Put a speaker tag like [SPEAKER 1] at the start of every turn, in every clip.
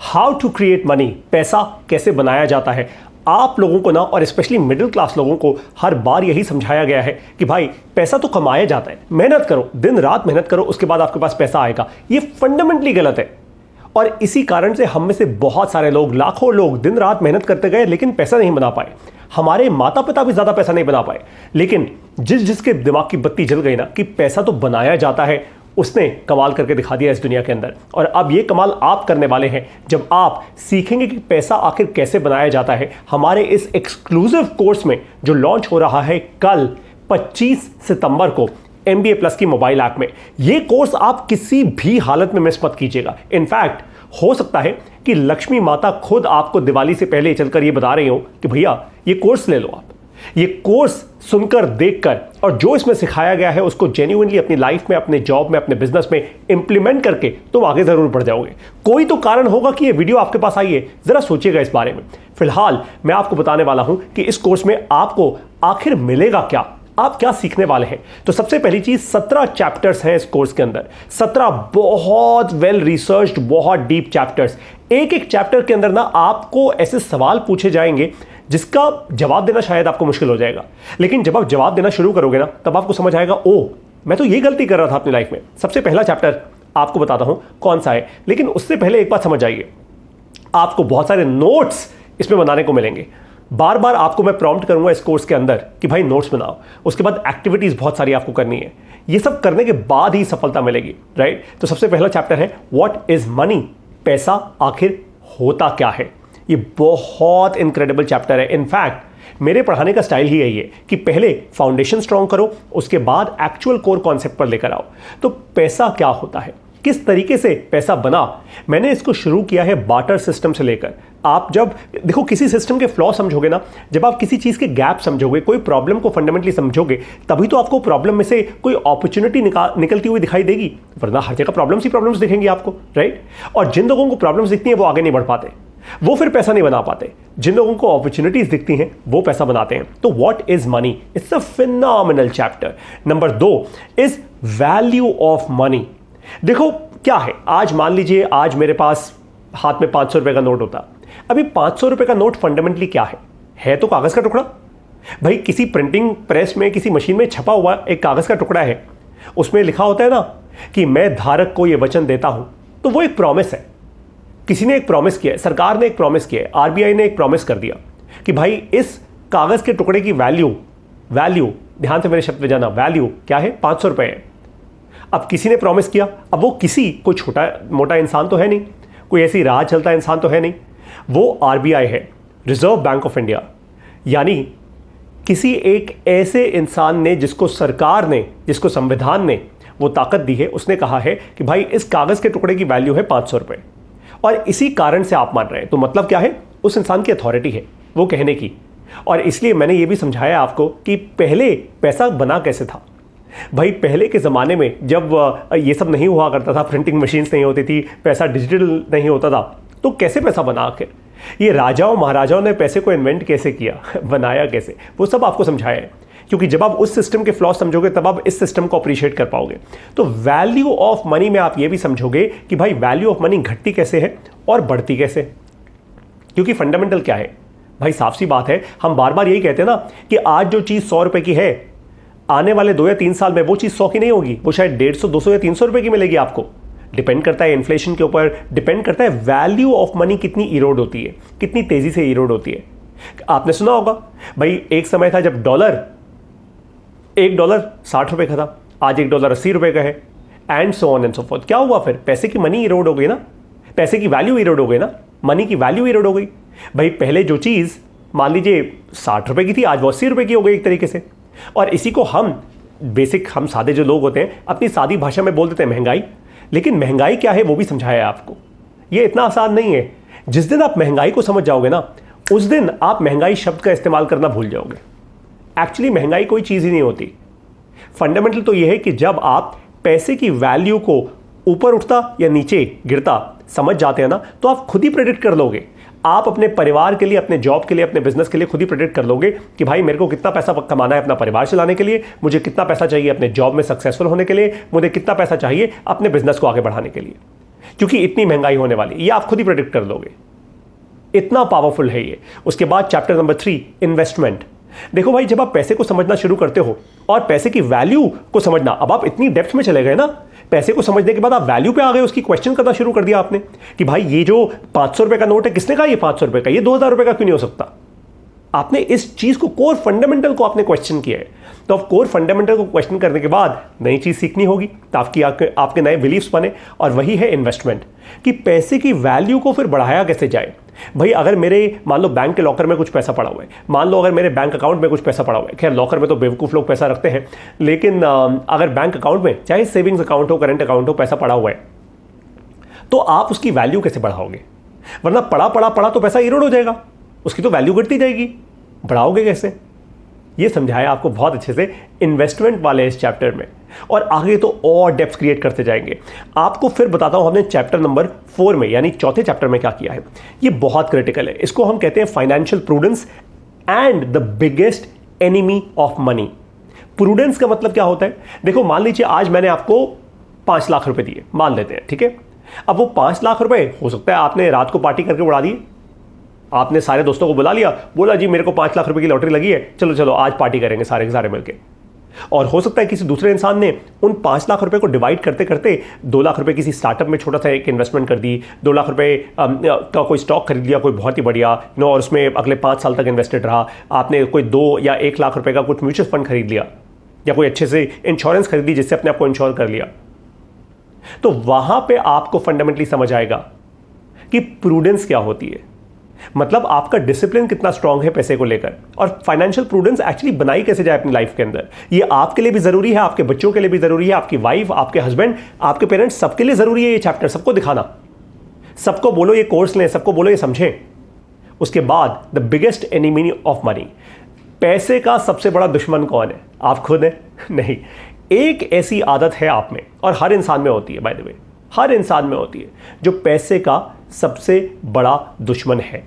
[SPEAKER 1] How to create money, पैसा कैसे बनाया जाता है। आप लोगों को ना, और स्पेशली मिडिल क्लास लोगों को हर बार यही समझाया गया है कि भाई पैसा तो कमाया जाता है, मेहनत करो, दिन रात मेहनत करो, उसके बाद आपके पास पैसा आएगा। ये फंडामेंटली गलत है। और इसी कारण से हम में से बहुत सारे लोग, लाखों लोग दिन रात मेहनत करते गए लेकिन पैसा नहीं बना पाए। हमारे माता पिता भी ज्यादा पैसा नहीं बना पाए, लेकिन जिसके दिमाग की बत्ती जल गई ना कि पैसा तो बनाया जाता है, उसने कमाल करके दिखा दिया इस दुनिया के अंदर। और अब ये कमाल आप करने वाले हैं जब आप सीखेंगे कि पैसा आखिर कैसे बनाया जाता है हमारे इस एक्सक्लूसिव कोर्स में जो लॉन्च हो रहा है कल 25 सितंबर को MBA प्लस की मोबाइल ऐप में। ये कोर्स आप किसी भी हालत में मिस मत कीजिएगा। इनफैक्ट हो सकता है कि लक्ष्मी माता खुद आपको दिवाली से पहले चलकर ये बता रही हो कि भैया ये कोर्स ले लो। आप ये कोर्स सुनकर, देखकर और जो इसमें सिखाया गया है उसको जेन्युइनली अपनी लाइफ में, अपने जॉब में, अपने बिजनेस में इंप्लीमेंट करके तुम आगे जरूर बढ़ जाओगे। कोई तो कारण होगा कि ये वीडियो आपके पास आई है, जरा सोचिएगा इस बारे में। फिलहाल मैं आपको बताने वाला हूं कि इस कोर्स में आपको आखिर मिलेगा क्या, आप क्या सीखने वाले हैं। तो सबसे पहली चीज, 17 चैप्टर्स हैं इस कोर्स के अंदर। 17 बहुत वेल रिसर्च्ड, बहुत डीप चैप्टर्स। एक एक चैप्टर के अंदर ना आपको ऐसे सवाल पूछे जाएंगे जिसका जवाब देना शायद आपको मुश्किल हो जाएगा, लेकिन जब आप जवाब देना शुरू करोगे ना तब आपको समझ आएगा, ओ मैं तो ये गलती कर रहा था अपनी लाइफ में। सबसे पहला चैप्टर आपको बताता हूं कौन सा है, लेकिन उससे पहले एक बात समझ आइए, आपको बहुत सारे नोट्स इसमें बनाने को मिलेंगे। बार बार आपको मैं प्रॉम्प्ट करूंगा इस कोर्स के अंदर कि भाई नोट्स बनाओ, उसके बाद एक्टिविटीज बहुत सारी आपको करनी है। ये सब करने के बाद ही सफलता मिलेगी, राइट। तो सबसे पहला चैप्टर है व्हाट इज मनी, पैसा आखिर होता क्या है। ये बहुत इनक्रेडिबल चैप्टर है। इनफैक्ट मेरे पढ़ाने का स्टाइल ही यही है कि पहले फाउंडेशन स्ट्रॉन्ग करो, उसके बाद एक्चुअल कोर कॉन्सेप्ट पर लेकर आओ। तो पैसा क्या होता है, किस तरीके से पैसा बना, मैंने इसको शुरू किया है बार्टर सिस्टम से लेकर। आप जब देखो किसी सिस्टम के फ्लॉ समझोगे ना, जब आप किसी चीज के गैप समझोगे, कोई प्रॉब्लम को फंडामेंटली समझोगे, तभी तो आपको प्रॉब्लम में से कोई अपॉर्चुनिटी निकलती हुई दिखाई देगी, वरना हर जगह प्रॉब्लम्स ही प्रॉब्लम्स दिखेंगी आपको, राइट। और जिन लोगों को प्रॉब्लम्स दिखती हैं वो आगे नहीं बढ़ पाते, वो फिर पैसा नहीं बना पाते। जिन लोगों को अपॉर्चुनिटीज दिखती हैं वो पैसा बनाते हैं। तो what is money, it's a phenomenal chapter. Number 2 is value of money. देखो क्या है, आज मान लीजिए आज मेरे पास हाथ में 500 रुपए का नोट होता। अभी 500 रुपए का नोट फंडामेंटली क्या है तो कागज का टुकड़ा। भाई किसी प्रिंटिंग प्रेस में, किसी मशीन में छपा हुआ एक कागज का टुकड़ा है, उसमें लिखा होता है ना कि मैं धारक को यह वचन देता हूं, तो वो एक प्रॉमिस है। किसी ने एक प्रॉमिस किया है, सरकार ने एक प्रॉमिस किया है, RBI ने एक प्रॉमिस कर दिया कि भाई इस कागज के टुकड़े की वैल्यू ध्यान से मेरे शब्द में जाना, वैल्यू क्या है, 500 रुपए है। अब किसी ने प्रॉमिस किया, अब वो किसी कोई छोटा मोटा इंसान तो है नहीं, कोई ऐसी राह चलता इंसान तो है नहीं, वो RBI है, रिजर्व बैंक ऑफ इंडिया। यानी किसी एक ऐसे इंसान ने जिसको सरकार ने, जिसको संविधान ने वो ताकत दी है, उसने कहा है कि भाई इस कागज के टुकड़े की वैल्यू है 500 रुपए, और इसी कारण से आप मान रहे हैं। तो मतलब क्या है, उस इंसान की अथॉरिटी है वो कहने की। और इसलिए मैंने ये भी समझाया आपको कि पहले पैसा बना कैसे था। भाई पहले के ज़माने में जब ये सब नहीं हुआ करता था, प्रिंटिंग मशीन्स नहीं होती थी, पैसा डिजिटल नहीं होता था, तो कैसे पैसा बना आखिर। ये राजाओं महाराजाओं ने पैसे को इन्वेंट कैसे किया, बनाया कैसे, वो सब आपको समझाया है। क्योंकि जब आप उस सिस्टम के फ्लॉ समझोगे तब आप इस सिस्टम को अप्रिशिएट कर पाओगे। तो वैल्यू ऑफ मनी में आप ये भी समझोगे कि भाई वैल्यू ऑफ मनी घटती कैसे है और बढ़ती कैसे। क्योंकि फंडामेंटल क्या है भाई, साफ सी बात है, हम बार बार यही कहते हैं ना कि आज जो चीज़ 100 रुपए की है, आने वाले 2 या 3 साल में वो चीज़ 100 की नहीं होगी, वो शायद 150, 200 या 300 रुपए की मिलेगी आपको। डिपेंड करता है इन्फ्लेशन के ऊपर, डिपेंड करता है वैल्यू ऑफ मनी कितनी इरोड होती है, कितनी तेजी से इरोड होती है। आपने सुना होगा भाई एक समय था जब $1 60 रुपए का था, आज $1 80 रुपए का है, and so on and so fourth. क्या हुआ फिर, पैसे की मनी इरोड हो गई ना, पैसे की वैल्यू इरोड हो गई ना, मनी की वैल्यू इरोड हो गई। भाई पहले जो चीज़ मान लीजिए 60 रुपए की थी, आज वो 80 रुपए की हो गई एक तरीके से। और इसी को हम सादे जो लोग होते हैं अपनी सादी भाषा में बोल देते हैं महंगाई। लेकिन महंगाई क्या है वो भी समझाया है आपको, ये इतना आसान नहीं है। जिस दिन आप महंगाई को समझ जाओगे ना, उस दिन आप महंगाई शब्द का इस्तेमाल करना भूल जाओगे। एक्चुअली महंगाई कोई चीज़ ही नहीं होती। फंडामेंटल तो यह है कि जब आप पैसे की वैल्यू को ऊपर उठता या नीचे गिरता समझ जाते हैं ना, तो आप खुद ही प्रेडिक्ट कर लोगे। आप अपने परिवार के लिए, अपने जॉब के लिए, अपने बिजनेस के लिए खुद ही प्रेडिक्ट कर लोगे कि भाई मेरे को कितना पैसा कमाना है अपना परिवार चलाने के लिए, मुझे कितना पैसा चाहिए अपने जॉब में सक्सेसफुल होने के लिए, मुझे कितना पैसा चाहिए अपने बिजनेस को आगे बढ़ाने के लिए। क्योंकि इतनी महंगाई होने वाली, ये आप खुद ही प्रेडिक्ट कर लोगे, इतना पावरफुल है ये। उसके बाद चैप्टर नंबर 3, इन्वेस्टमेंट। देखो भाई, जब आप पैसे को समझना शुरू करते हो और पैसे की वैल्यू को समझना, अब आप इतनी डेप्थ में चले गए ना, पैसे को समझने के बाद आप वैल्यू पे आ गए, उसकी क्वेश्चन करना शुरू कर दिया आपने कि भाई ये जो 500 रुपए का नोट है, किसने कहा ये 500 रुपए का, ये 2000 रुपए का क्यों नहीं हो सकता। आपने इस चीज को, कोर फंडामेंटल को आपने क्वेश्चन किया है। तो अब कोर फंडामेंटल को क्वेश्चन करने के बाद नई चीज सीखनी होगी, तो आपके नए बिलीफ्स बने, और वही है इन्वेस्टमेंट, कि पैसे की वैल्यू को फिर बढ़ाया कैसे जाए। भाई अगर मेरे, मान लो बैंक के लॉकर में कुछ पैसा पड़ा हुआ है, मान लो अगर मेरे बैंक अकाउंट में कुछ पैसा पड़ा हुआ है, खैर लॉकर में तो बेवकूफ लोग पैसा रखते हैं, लेकिन अगर बैंक अकाउंट में, चाहे सेविंग्स अकाउंट हो, करंट अकाउंट हो, पैसा पड़ा हुआ है, तो आप उसकी वैल्यू कैसे बढ़ाओगे। वरना पड़ा तो पैसा इरोड हो जाएगा, उसकी तो वैल्यू घटती जाएगी, बढ़ाओगे कैसे। ये समझाया आपको बहुत अच्छे से इन्वेस्टमेंट वाले इस चैप्टर में, और आगे तो और डेप्थ क्रिएट करते जाएंगे। आपको फिर बताता हूं हमने चैप्टर नंबर 4 में, यानी चौथे चैप्टर में क्या किया है। ये बहुत क्रिटिकल है, इसको हम कहते हैं financial prudence and the biggest enemy of money. Prudence का मतलब क्या होता है, देखो मान लीजिए आज मैंने आपको 5 लाख रुपए दिए, मान लेते हैं, ठीक है। अब वो 5 लाख रुपए हो सकता है आपने रात को पार्टी करके उड़ा दिए, आपने सारे दोस्तों को बुला लिया, बोला जी मेरे को 5 लाख रुपए की लॉटरी लगी है, चलो चलो आज पार्टी करेंगे सारे के सारे मिलके। और हो सकता है किसी दूसरे इंसान ने उन 5 लाख रुपए को डिवाइड करते करते 2 लाख रुपए किसी स्टार्टअप में छोटा सा एक इन्वेस्टमेंट कर दी, 2 लाख रुपए का कोई स्टॉक खरीद लिया, कोई बहुत ही बढ़िया, और उसमें अगले 5 साल तक इन्वेस्टेड रहा। आपने कोई 2 या 1 लाख रुपए का कुछ म्यूचुअल फंड खरीद लिया, या कोई अच्छे से इंश्योरेंस खरीद ली जिससे अपने आप को इंश्योर कर लिया। तो वहां पे आपको फंडामेंटली समझ आएगा कि प्रूडेंस क्या होती है, मतलब आपका डिसिप्लिन कितना स्ट्रांग है पैसे को लेकर, और फाइनेंशियल प्रूडेंस एक्चुअली बनाई कैसे जाए अपनी लाइफ के अंदर। ये आपके लिए भी जरूरी है, आपके बच्चों के लिए भी जरूरी है, आपकी वाइफ, आपके हस्बैंड, आपके पेरेंट्स, सबके लिए जरूरी है ये चैप्टर। सबको दिखाना, सबको बोलो ये कोर्स लें, सबको बोलो ये समझें। उसके बाद the biggest enemy of money, पैसे का सबसे बड़ा दुश्मन कौन है, आप खुद हैं? नहीं, एक ऐसी आदत है आप में, और हर इंसान में होती है, बाय द वे हर इंसान में होती है, जो पैसे का सबसे बड़ा दुश्मन है।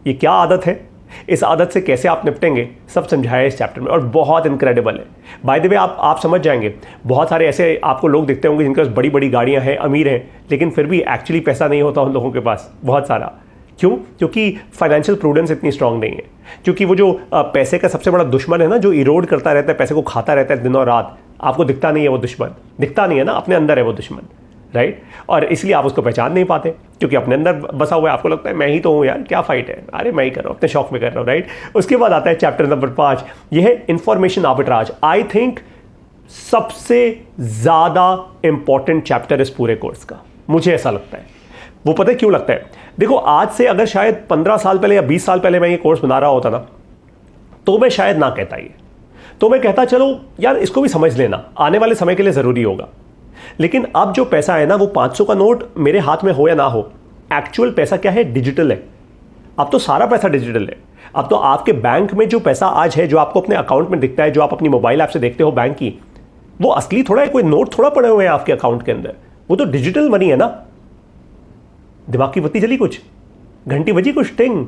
[SPEAKER 1] ये क्या आदत है, इस आदत से कैसे आप निपटेंगे, सब समझाया इस चैप्टर में, और बहुत इनक्रेडिबल है। बाय द वे आप समझ जाएंगे, बहुत सारे ऐसे आपको लोग दिखते होंगे जिनके पास बड़ी बड़ी गाड़ियां हैं, अमीर हैं, लेकिन फिर भी एक्चुअली पैसा नहीं होता उन लोगों के पास बहुत सारा। क्यों? क्योंकि फाइनेंशियल प्रूडेंस इतनी स्ट्रांग नहीं है। क्योंकि वो जो पैसे का सबसे बड़ा दुश्मन है ना, जो इरोड करता रहता है, पैसे को खाता रहता है दिन और रात, आपको दिखता नहीं है वो दुश्मन, दिखता नहीं है ना, अपने अंदर है वो दुश्मन, राइट। और इसलिए आप उसको पहचान नहीं पाते, क्योंकि अपने अंदर बसा हुआ है, आपको लगता है मैं ही तो हूँ यार, क्या फाइट है, अरे मैं ही कर रहा हूँ, अपने शौक में कर रहा हूँ, राइट। उसके बाद आता है चैप्टर नंबर 5, यह है इंफॉर्मेशन आर्बिट्राज। आई थिंक सबसे ज्यादा इंपॉर्टेंट चैप्टर इस पूरे कोर्स का, मुझे ऐसा लगता है। वो पता है क्यों लगता है? देखो आज से अगर शायद 15 साल पहले या 20 साल पहले मैं ये कोर्स बना रहा होता ना, तो मैं शायद ना कहता ये, तो मैं कहता चलो यार इसको भी समझ लेना, आने वाले समय के लिए जरूरी होगा। लेकिन अब जो पैसा है ना, वो 500 का नोट मेरे हाथ में हो या ना हो, एक्चुअल पैसा क्या है, डिजिटल है। अब तो सारा पैसा डिजिटल है। अब तो आपके बैंक में जो पैसा आज है, जो आपको अपने अकाउंट में दिखता है, जो आप अपनी मोबाइल ऐप से देखते हो बैंक की, वो असली थोड़ा है, कोई नोट थोड़ा पड़े हुए हैं आपके अकाउंट के अंदर, वो तो डिजिटल मनी है ना। दिमाग की बत्ती जली, कुछ घंटी बजी, कुछ टिंग।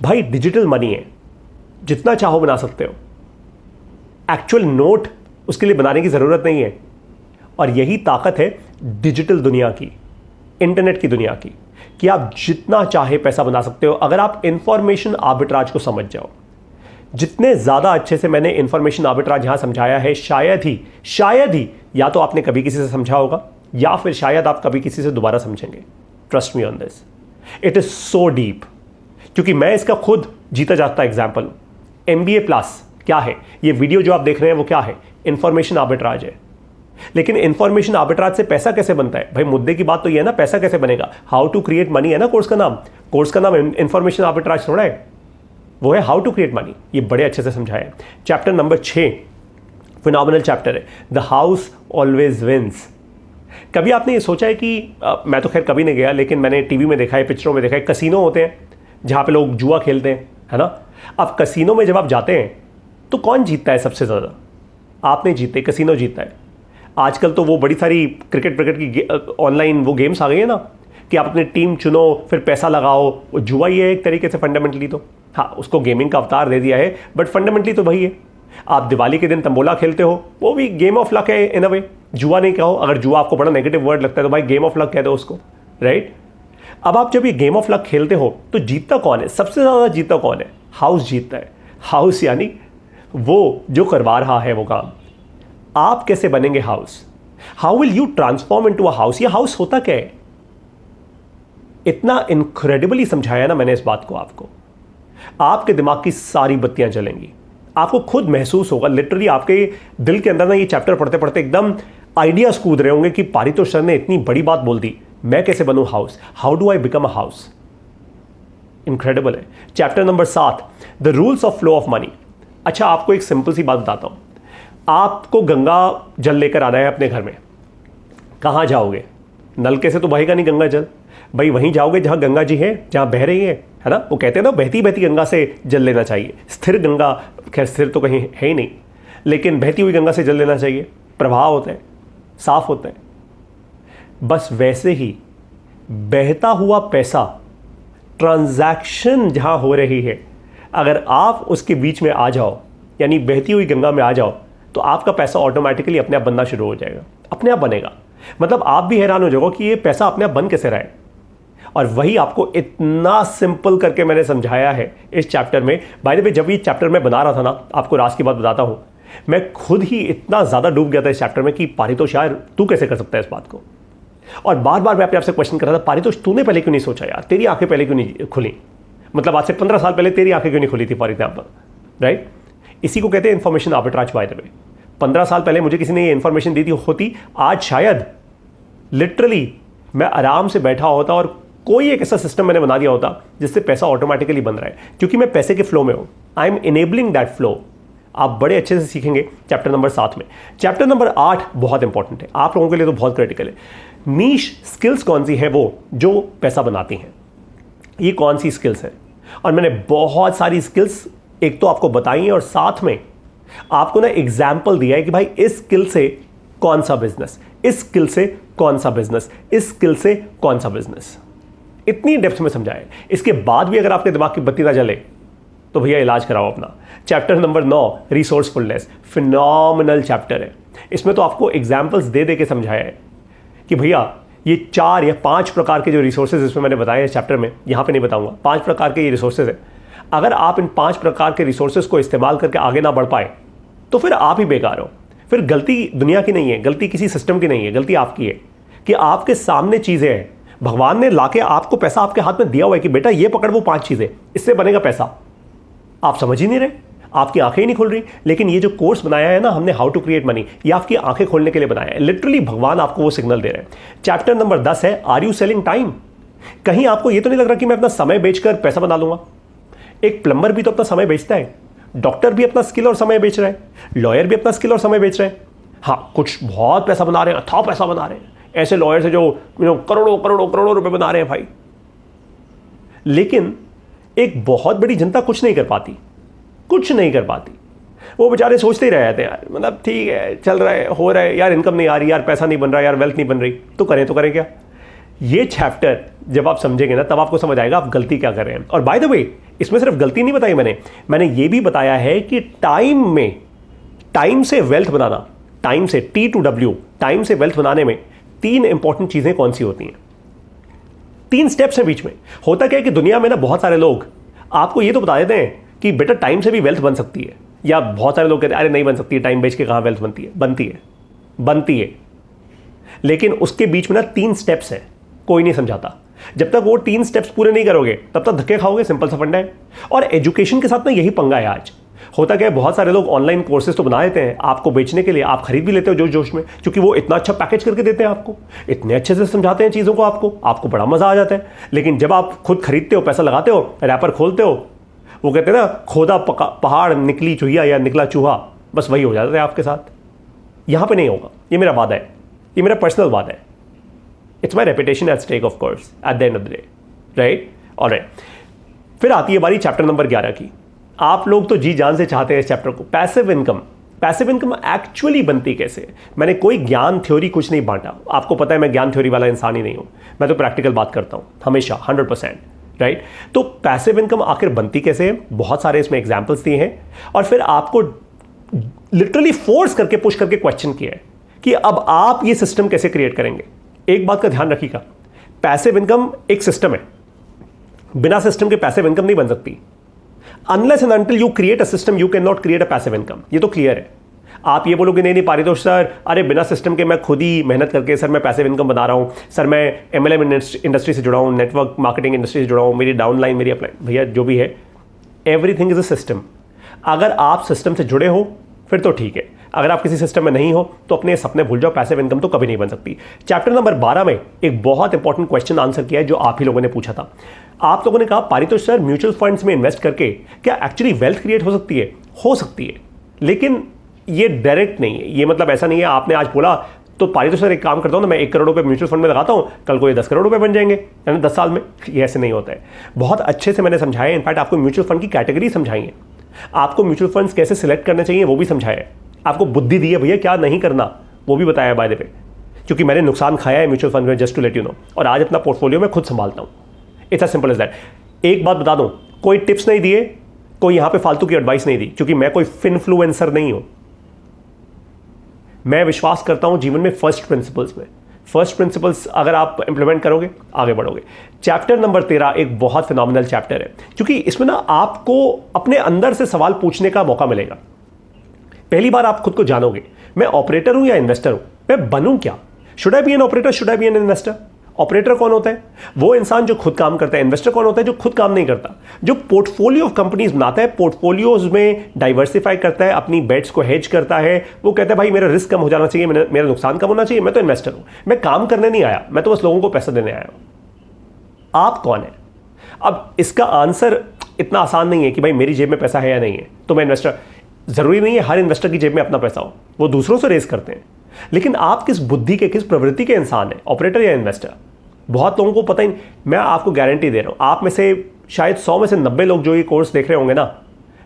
[SPEAKER 1] भाई डिजिटल मनी है, जितना चाहो बना सकते हो, एक्चुअल नोट उसके लिए बनाने की जरूरत नहीं है। और यही ताकत है डिजिटल दुनिया की, इंटरनेट की दुनिया की, कि आप जितना चाहे पैसा बना सकते हो अगर आप इंफॉर्मेशन आर्बिट्राज को समझ जाओ। जितने ज्यादा अच्छे से मैंने इंफॉर्मेशन आर्बिट्राज यहां समझाया है, शायद ही या तो आपने कभी किसी से समझा होगा, या फिर शायद आप कभी किसी से दोबारा समझेंगे। Trust me on this, it is so deep. क्योंकि मैं इसका खुद जीता जागता एग्जाम्पल हूं। MBA प्लस क्या है, ये वीडियो जो आप देख रहे हैं वो क्या है, इंफॉर्मेशन आर्बिट्राज है। लेकिन इंफॉर्मेशन आर्बिट्राज से पैसा कैसे बनता है? भाई मुद्दे की बात तो ये है ना, पैसा कैसे बनेगा, हाउ टू क्रिएट मनी है ना कोर्स का नाम। कोर्स का नाम इंफॉर्मेशन आर्बिट्राज थोड़ा है, वो है हाउ टू क्रिएट मनी। ये बड़े अच्छे से समझाया है। चैप्टर नंबर 6 फिनोमिनल चैप्टर है, द हाउस ऑलवेज विंस। कभी आपने ये सोचा है कि मैं तो खैर कभी नहीं गया, लेकिन मैंने टीवी में देखा है, पिक्चरों में देखा है, कसीनो होते हैं जहां पे लोग जुआ खेलते हैं, है ना। अब कसीनो में जब आप जाते हैं तो कौन जीतता है सबसे ज्यादा? आप नहीं जीतते, कसीनो जीतता है। आजकल तो वो बड़ी सारी क्रिकेट की ऑनलाइन वो गेम्स आ गई है ना, कि आप अपनी टीम चुनो, फिर पैसा लगाओ। वो जुआ ही है एक तरीके से फंडामेंटली तो। हाँ, उसको गेमिंग का अवतार दे दिया है, बट फंडामेंटली तो वही है। आप दिवाली के दिन तंबोला खेलते हो, वो भी गेम ऑफ लक है इन अ वे। जुआ नहीं कहो, अगर जुआ आपको बड़ा नेगेटिव वर्ड लगता है तो भाई गेम ऑफ लक कह दो उसको। राइट? अब आप जब ये गेम ऑफ लक खेलते हो तो जीतता कौन है? सबसे ज़्यादा जीतता कौन है? हाउस जीतता है। हाउस यानी वो जो करवा रहा है वो काम। आप कैसे बनेंगे house? How will you transform into a house? ये हाउस होता क्या है? इतना इनक्रेडिबली समझाया ना मैंने इस बात को आपको, आपके दिमाग की सारी बत्तियां जलेंगी। आपको खुद महसूस होगा, लिटरली आपके दिल के अंदर ना ये चैप्टर पढ़ते पढ़ते एकदम आइडियाज कूद रहे होंगे कि पारितोष सर ने इतनी बड़ी बात बोल दी, मैं कैसे बनूं house? How do I become a house? Incredible है। Chapter number 7, the rules of flow of money. अच्छा, आपको एक सिंपल सी बात बताता हूं। आपको गंगा जल लेकर आना है अपने घर में। कहां जाओगे? नलके से तो बहेगा नहीं गंगा जल, भाई वहीं जाओगे जहां गंगा जी है, जहां बह रही है ना? वो कहते हैं ना, बहती बहती गंगा से जल लेना चाहिए। स्थिर गंगा, खैर स्थिर तो कहीं है ही नहीं, लेकिन बहती हुई गंगा से जल लेना चाहिए। प्रवाह होता है, साफ होता है। बस वैसे ही बहता हुआ पैसा, ट्रांजैक्शन जहां हो रही है, अगर आप उसके बीच में आ जाओ, यानी बहती हुई गंगा में आ जाओ, तो आपका पैसा ऑटोमेटिकली अपने आप बनना शुरू हो जाएगा। अपने आप बनेगा। मतलब आप भी हैरान हो जाओगे कि ये पैसा अपने आप बन कैसे रहा है। और वही आपको इतना सिंपल करके मैंने समझाया है इस चैप्टर में। बाय द वे, जब ये चैप्टर मैं बना रहा था ना, आपको राज की बात बताता हूं, मैं खुद ही इतना ज़्यादा डूब गया था इस चैप्टर में कि पारितोष यार तू कैसे कर सकता है इस बात को। और बार बार मैं अपने आपसे क्वेश्चन कर रहा था, पारितोष तूने पहले क्यों नहीं सोचा यार? तेरी आंखें पहले क्यों नहीं खुली? मतलब आज से 15 साल पहले तेरी आंखें क्यों नहीं खुली थी फॉर एग्जाम्पल, राइट? इसी को कहते हैं information arbitrage. By the way, 15 साल पहले मुझे किसी ने ये इन्फॉर्मेशन दी थी होती, आज शायद लिटरली मैं आराम से बैठा होता और कोई एक ऐसा सिस्टम मैंने बना दिया होता जिससे पैसा ऑटोमेटिकली बन रहा है, क्योंकि मैं पैसे के फ्लो में हूं। I am enabling that flow. आप बड़े अच्छे से सीखेंगे चैप्टर नंबर 7 में। चैप्टर नंबर 8 बहुत इंपॉर्टेंट है, आप लोगों के लिए तो बहुत क्रिटिकल है। नीश स्किल्स कौन सी है वो जो पैसा बनाती हैं? ये कौन सी स्किल्स है? और मैंने बहुत सारी स्किल्स एक तो आपको बताई हैं, और साथ में आपको ना एग्जाम्पल दिया है कि भाई इस स्किल से कौन सा बिजनेस, इस स्किल से कौन सा बिजनेस, इस स्किल से कौन सा बिजनेस। इतनी डेप्थ में समझाया है। इसके बाद भी अगर आपके दिमाग की बत्ती ना जले तो भैया इलाज कराओ अपना। Chapter number 9, resourcefulness, phenomenal chapter है। इसमें तो आपको एग्जाम्पल्स दे दे के समझाया है कि भैया ये 4 या 5 प्रकार के जो रिसोर्सेज इसमें मैंने बताए हैं चैप्टर में, यहां पे नहीं बताऊंगा, 5 प्रकार के ये रिसोर्सेज है। अगर आप इन 5 प्रकार के रिसोर्सेज को इस्तेमाल करके आगे ना बढ़ पाए तो फिर आप ही बेकार हो। फिर गलती दुनिया की नहीं है, गलती किसी सिस्टम की नहीं है, गलती आपकी है कि आपके सामने चीजें हैं। भगवान ने लाके आपको पैसा आपके हाथ में दिया हुआ है कि बेटा ये पकड़ वो 5 चीजें, इससे बनेगा पैसा। आप समझ ही नहीं रहे, आपकी आंखें ही नहीं खुल रही। लेकिन ये जो कोर्स बनाया है ना हमने, हाउ टू क्रिएट मनी, ये आपकी आंखें खोलने के लिए बनाया है। लिटरली भगवान आपको वो सिग्नल दे रहे हैं। चैप्टर नंबर 10 है, आर यू सेलिंग टाइम? कहीं आपको ये तो नहीं लग रहा कि मैं अपना समय बेचकर पैसा बना लूंगा? एक प्लम्बर भी तो अपना समय बेचता है, डॉक्टर भी अपना स्किल और समय बेच रहा है, लॉयर भी अपना स्किल और समय बेच रहे हैं। हाँ, कुछ बहुत पैसा बना रहे हैं, अथाह पैसा बना रहे हैं, ऐसे लॉयर से जो करोड़ों करोड़ों करोड़ों रुपए बना रहे हैं भाई। लेकिन एक बहुत बड़ी जनता कुछ नहीं कर पाती, कुछ नहीं कर पाती। वो बेचारे सोचते ही रह जाते हैं यार, मतलब ठीक है चल रहा है, हो रहा है यार, इनकम नहीं आ रही यार, पैसा नहीं बन रहा यार, वेल्थ नहीं बन रही, तो करें क्या? ये चैप्टर जब आप समझेंगे ना तब आपको समझ आएगा आप गलती क्या कर रहे हैं। और बाय द वे, इसमें सिर्फ गलती नहीं बताई मैंने ये भी बताया है कि टाइम से वेल्थ बनाना, टाइम से T2W, टाइम से वेल्थ बनाने में 3 इंपॉर्टेंट चीजें कौन सी होती हैं? 3 स्टेप्स हैं बीच में। होता क्या है कि दुनिया में ना बहुत सारे लोग आपको ये तो बता देते हैं कि बेटा टाइम से भी वेल्थ बन सकती है, या बहुत सारे लोग कहते हैं अरे नहीं बन सकती, टाइम बेच के कहां वेल्थ बनती है? बनती है। लेकिन उसके बीच में ना 3 स्टेप्स हैं, कोई नहीं समझाता। जब तक वो 3 स्टेप्स पूरे नहीं करोगे तब तक धक्के खाओगे, सिंपल सा फंडा है। और एजुकेशन के साथ ना यही पंगा है आज। होता क्या है, बहुत सारे लोग ऑनलाइन कोर्सेज तो बना देते हैं आपको बेचने के लिए, आप खरीद भी लेते हो जोश जोश में, क्योंकि वो इतना अच्छा पैकेज करके देते हैं आपको, इतने अच्छे से समझाते हैं चीज़ों को, आपको बड़ा मजा आ जाता है। लेकिन जब आप खुद खरीदते हो, पैसा लगाते हो, रैपर खोलते हो, वो कहते हैं ना खोदा पहाड़ निकली चूहिया या निकला चूहा, बस वही हो जाता है आपके साथ। यहां पे नहीं होगा, ये मेरा वादा है, ये मेरा पर्सनल वादा है। It's my reputation at stake of course at the end of the day, right? Alright, फिर आती है बारी चैप्टर नंबर 11 की। आप लोग तो जी जान से चाहते हैं इस चैप्टर को, passive income. Passive income actually बनती कैसे है? मैंने कोई ज्ञान थ्योरी कुछ नहीं बांटा, आपको पता है मैं ज्ञान थ्योरी वाला इंसान ही नहीं हूं, मैं तो प्रैक्टिकल बात करता हूं हमेशा 100%, राइट? तो पैसिव इनकम आखिर बनती कैसे है? बहुत सारे इसमें एग्जाम्पल्स दिए हैं, और फिर आपको लिटरली फोर्स करके पुश करके क्वेश्चन किया है कि अब आप ये सिस्टम कैसे क्रिएट करेंगे। एक बात का ध्यान रखिएगा, पैसिव इनकम एक सिस्टम है, बिना सिस्टम के पैसिव इनकम नहीं बन सकती। Unless and until you create a system you can not create a passive income, ये तो क्लियर है। आप ये बोलोगे नहीं पारितोष सर, अरे बिना सिस्टम के मैं खुद ही मेहनत करके सर मैं पैसिव इनकम बना रहा हूँ, सर मैं एमएलएम इंडस्ट्री से जुड़ा हूँ, नेटवर्क मार्केटिंग इंडस्ट्री से जुड़ा हूँ, मेरी डाउनलाइन मेरी अपलाइन, भैया जो भी है एवरीथिंग इज अ सिस्टम। अगर आप सिस्टम से जुड़े हो फिर तो ठीक है, अगर आप किसी सिस्टम में नहीं हो तो अपने सपने भूल जाओ, पैसिव इनकम तो कभी नहीं बन सकती। चैप्टर नंबर 12 में एक बहुत इंपॉर्टेंट क्वेश्चन आंसर किया है जो आप ही लोगों ने पूछा था। आप लोगों ने कहा पारितोष सर म्यूचुअल फंड्स में इन्वेस्ट करके क्या एक्चुअली वेल्थ क्रिएट हो सकती है? हो सकती है, लेकिन ये डायरेक्ट नहीं है। ये मतलब ऐसा नहीं है आपने आज बोला तो पारितोष सर एक काम करता हूं ना, मैं 1 करोड़ रुपए म्यूचुअल फंड में लगाता हूं, कल को ये 10 करोड़ रुपए बन जाएंगे यानी 10 साल में। ये ऐसे नहीं होता है। बहुत अच्छे से मैंने समझाया, इनफैक्ट आपको म्यूचुअल फंड की कैटेगरी समझाई है, आपको म्यूचुअल फंड्स कैसे सिलेक्ट करने चाहिए वो भी समझाया है, आपको बुद्धि दी है भैया क्या नहीं करना वो भी बताया बाय द वे, क्योंकि मैंने नुकसान खाया है म्यूचुअल फंड में, just to let you know, और आज अपना पोर्टफोलियो में खुद संभालता हूं। It's as simple as that. एक बात बता दूं, कोई टिप्स नहीं दिए, कोई यहां पे फालतू की एडवाइस नहीं दी, क्योंकि मैं कोई फिनफ्लुएंसर नहीं हूं। मैं विश्वास करता हूं जीवन में फर्स्ट प्रिंसिपल्स में। फर्स्ट प्रिंसिपल्स अगर आप इंप्लीमेंट करोगे आगे बढ़ोगे। चैप्टर नंबर 13 एक बहुत फिनोमिनल चैप्टर है, क्योंकि इसमें ना आपको अपने अंदर से सवाल पूछने का मौका मिलेगा। पहली बार आप खुद को जानोगे, मैं ऑपरेटर हूं या इन्वेस्टर हूं, मैं बनूं क्या? Should I be an operator, should I be an investor? Operator कौन होता है? वो इंसान जो खुद काम करता है। इन्वेस्टर कौन होता है? जो खुद काम नहीं करता, जो पोर्टफोलियो ऑफ कंपनीज बनाता है, पोर्टफोलियोज में डाइवर्सिफाई करता है, अपनी बेट्स को हेज करता है। वो कहता है भाई मेरा रिस्क कम हो जाना चाहिए, मेरा नुकसान कम होना चाहिए, मैं तो इन्वेस्टर हूं, मैं काम करने नहीं आया, मैं तो बस लोगों को पैसा देने आया हूं। आप कौन है? अब इसका आंसर इतना आसान नहीं है कि भाई मेरी जेब में पैसा है या नहीं है तो मैं इन्वेस्टर। जरूरी नहीं है हर इन्वेस्टर की जेब में अपना पैसा हो, वो दूसरों से रेस करते हैं। लेकिन आप किस बुद्धि के, किस प्रवृत्ति के इंसान हैं, ऑपरेटर या इन्वेस्टर? बहुत लोगों को पता ही नहीं। मैं आपको गारंटी दे रहा हूं, आप में से शायद 100 में से 90 लोग जो ये कोर्स देख रहे होंगे ना,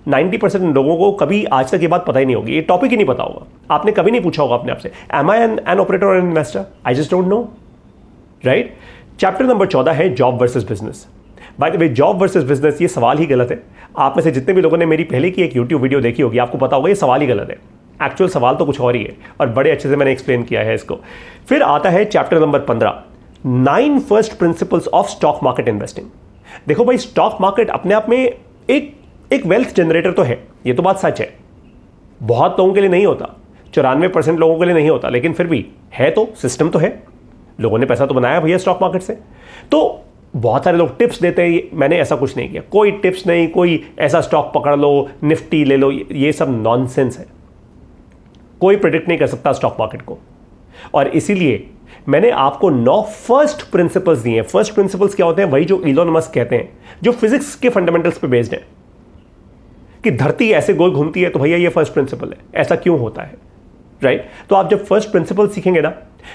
[SPEAKER 1] 90% लोगों को कभी आज तक ये बात पता ही नहीं होगी, ये टॉपिक ही नहीं पता होगा। आपने कभी नहीं पूछा होगा अपने आप से, एम आई एन ऑपरेटर और investor? I just don't know, right? Chapter number 14 है job versus business. By the way, job versus business ये सवाल ही गलत है। आप में से जितने भी लोगों ने मेरी पहले की एक यूट्यूब वीडियो देखी होगी, आपको पता होगा ये सवाल ही गलत है। एक्चुअल सवाल तो कुछ और ही है, और बड़े अच्छे से मैंने एक्सप्लेन किया है इसको। फिर आता है chapter number 15, 9 first principles of stock market investing. देखो भाई, स्टॉक मार्केट अपने आप में एक वेल्थ जनरेटर तो है, ये तो बात सच है। बहुत लोगों के लिए नहीं होता, 94% लोगों के लिए नहीं होता, लेकिन फिर भी है तो, सिस्टम तो है, लोगों ने पैसा तो बनाया भैया स्टॉक मार्केट से। तो बहुत सारे लोग टिप्स देते हैं, मैंने ऐसा कुछ नहीं किया, कोई टिप्स नहीं, कोई ऐसा स्टॉक पकड़ लो, निफ्टी ले लो, ये सब नॉनसेंस है। कोई प्रेडिक्ट नहीं कर सकता स्टॉक मार्केट को, और इसीलिए मैंने आपको 9 फर्स्ट प्रिंसिपल्स दिए हैं। फर्स्ट प्रिंसिपल्स क्या होते हैं? वही जो इलोन मस्क कहते हैं, जो फिजिक्स के फंडामेंटल्स पे बेस्ड है, कि धरती ऐसे गोल घूमती है तो भैया ये फर्स्ट प्रिंसिपल है, ऐसा क्यों होता है, राइट? तो आप जब फर्स्ट प्रिंसिपल सीखेंगे ना,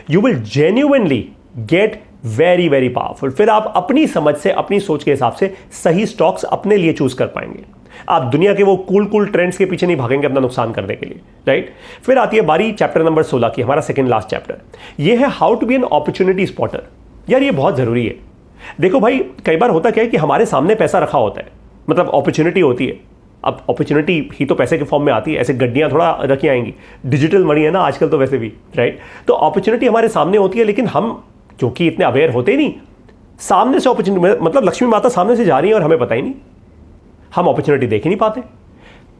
[SPEAKER 1] you will genuinely get very very powerful. फिर आप अपनी समझ से, अपनी सोच के हिसाब से सही स्टॉक्स अपने लिए चूज कर पाएंगे। आप दुनिया के वो कूल ट्रेंड्स के पीछे नहीं भागेंगे अपना नुकसान करने के लिए, राइट? फिर आती है बारी चैप्टर नंबर 16 की, हमारा सेकंड लास्ट चैप्टर। ये है how to be an opportunity spotter. यार ये बहुत जरूरी है। देखो भाई, कई बार होता क्या है कि हमारे सामने पैसा रखा होता है, मतलब अपॉर्चुनिटी होती है। अब अपॉर्चुनिटी ही तो पैसे के फॉर्म में आती है, ऐसे गड्डियां थोड़ा रखी आएंगी, डिजिटल मनी है ना आजकल तो वैसे भी, राइट? तो अपॉर्चुनिटी हमारे सामने होती है, लेकिन हम क्योंकि इतने अवेयर होते ही नहीं, सामने से अपॉर्चुनिटी, मतलब लक्ष्मी माता सामने से जा रही है और हमें पता ही नहीं, हम अपॉर्चुनिटी देख ही नहीं पाते।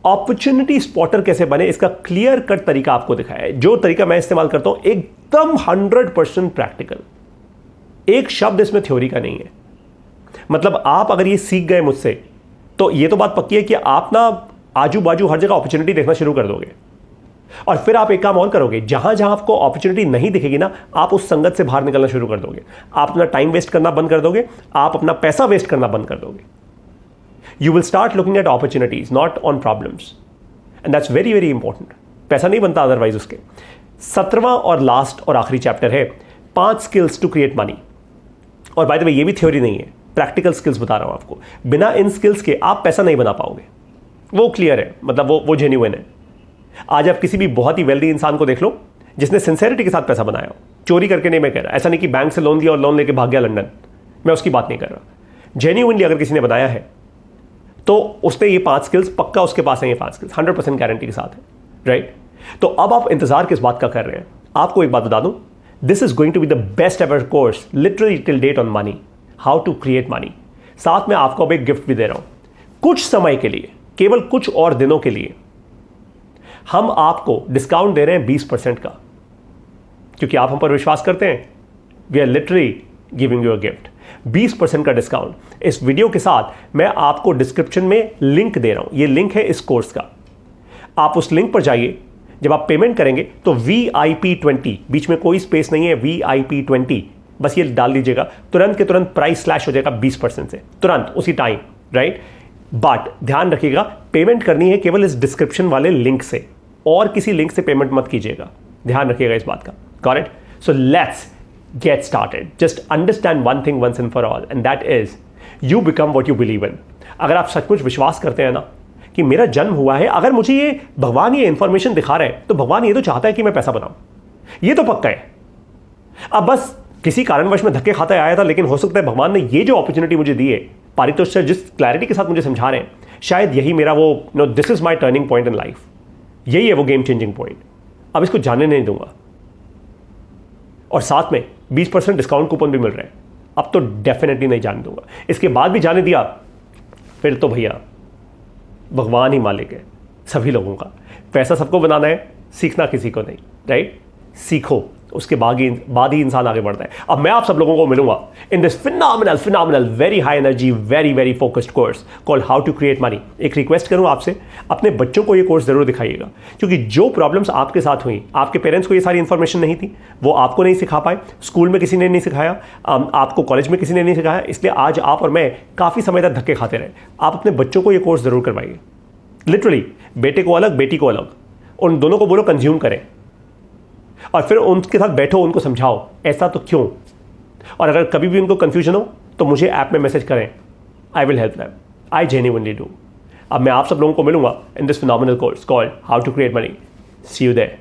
[SPEAKER 1] अपॉर्चुनिटी स्पॉटर कैसे बने, इसका क्लियर कट तरीका आपको दिखाया है। जो तरीका मैं इस्तेमाल करता हूं एकदम 100% प्रैक्टिकल, एक शब्द इसमें थ्योरी का नहीं है। मतलब आप अगर ये सीख गए मुझसे तो ये तो बात पक्की है कि आप ना आजू बाजू हर जगह अपॉर्चुनिटी देखना शुरू कर दोगे, और फिर आप एक काम और करोगे, जहां जहां आपको अपॉर्चुनिटी नहीं दिखेगी ना, आप उस संगत से बाहर निकलना शुरू कर दोगे। आप अपना टाइम वेस्ट करना बंद कर दोगे, आप अपना पैसा वेस्ट करना बंद कर दोगे। You will start looking at opportunities, not on problems. And that's very, very important. पैसा नहीं बनता अदरवाइज उसके। 17वां और लास्ट और आखिरी चैप्टर है 5 स्किल्स टू क्रिएट मनी। और बाय द वे ये भी थ्योरी नहीं है, प्रैक्टिकल स्किल्स बता रहा हूं आपको। बिना इन स्किल्स के आप पैसा नहीं बना पाओगे, वो क्लियर है, मतलब वो जेन्युइन है। आज आप किसी भी बहुत ही वेल्दी इंसान को देख लो जिसने सिंसेरिटी के साथ पैसा बनाया हो, चोरी करके नहीं मैं कह रहा, ऐसा नहीं कि बैंक से लोन दिया और लोन लेके भाग गया लंदन, मैं उसकी बात नहीं कर रहा। जेन्युइनली अगर किसी ने बनाया है तो उसने ये 5 स्किल्स पक्का उसके पास है, ये 5 स्किल्स 100% गारंटी के साथ है, राइट? तो अब आप इंतजार किस बात का कर रहे हैं? आपको एक बात बता दूं, this is going to be the best ever course literally till date on money, how to create money. साथ में आपको अब एक गिफ्ट भी दे रहा हूं, कुछ समय के लिए, केवल कुछ और दिनों के लिए हम आपको डिस्काउंट दे रहे हैं 20% का, क्योंकि आप हम पर विश्वास करते हैं। We are literally giving you a gift, 20% का डिस्काउंट। इस वीडियो के साथ मैं आपको डिस्क्रिप्शन में लिंक दे रहा हूं, ये लिंक है इस कोर्स का। आप उस लिंक पर जाइए, जब आप पेमेंट करेंगे तो VIP20, बीच में कोई स्पेस नहीं है, VIP20 बस ये डाल दीजिएगा, तुरंत के तुरंत प्राइस स्लैश हो जाएगा 20% से, तुरंत उसी टाइम, राइट। बट ध्यान रखिएगा, पेमेंट करनी है केवल इस डिस्क्रिप्शन वाले लिंक से, और किसी लिंक से पेमेंट मत कीजिएगा, ध्यान रखिएगा इस बात का। Got it? So let's get started. Just understand one thing once and for all, and that is you become what you believe in. अगर आप सचमुच विश्वास करते हैं ना कि मेरा जन्म हुआ है, अगर मुझे ये भगवान ये इंफॉर्मेशन दिखा रहे हैं, तो भगवान ये तो चाहता है कि मैं पैसा बनाऊं, ये तो पक्का है। अब बस किसी कारणवश में धक्के खाता आया था, लेकिन हो सकता है भगवान ने ये जो अपॉर्चुनिटी मुझे दी है, पारितोष सर जिस क्लैरिटी के साथ मुझे समझा रहे हैं, शायद यही मेरा वो this is my turning point in life, यही है वो गेम चेंजिंग पॉइंट। अब इसको जाने नहीं दूंगा, और साथ में 20% डिस्काउंट कूपन भी मिल रहा है, अब तो डेफिनेटली नहीं जाने दूंगा। इसके बाद भी जाने दिया फिर तो भैया भगवान ही मालिक है सभी लोगों का। पैसा सबको बनाना है, सीखना किसी को नहीं, राइट। सीखो, उसके बाद ही इंसान आगे बढ़ता है। अब मैं आप सब लोगों को मिलूंगा in this phenomenal very high energy very focused course called how to create money. एक रिक्वेस्ट करूं आपसे, अपने बच्चों को ये कोर्स जरूर दिखाइएगा, क्योंकि जो प्रॉब्लम्स आपके साथ हुई, आपके पेरेंट्स को ये सारी इंफॉर्मेशन नहीं थी, वो आपको नहीं सिखा पाए, स्कूल में किसी ने नहीं सिखाया, आपको कॉलेज में किसी ने नहीं सिखाया, इसलिए आज आप और मैं काफ़ी समय तक धक्के खाते रहे। आप अपने बच्चों को ये कोर्स जरूर करवाइए, लिटरली, बेटे को अलग बेटी को अलग, उन दोनों को बोलो कंज्यूम करें, और फिर उनके साथ बैठो, उनको समझाओ ऐसा तो क्यों। और अगर कभी भी उनको कंफ्यूजन हो तो मुझे ऐप में मैसेज करें, I will help them, I genuinely do. अब मैं आप सब लोगों को मिलूंगा in this phenomenal course called how to create money. See you there.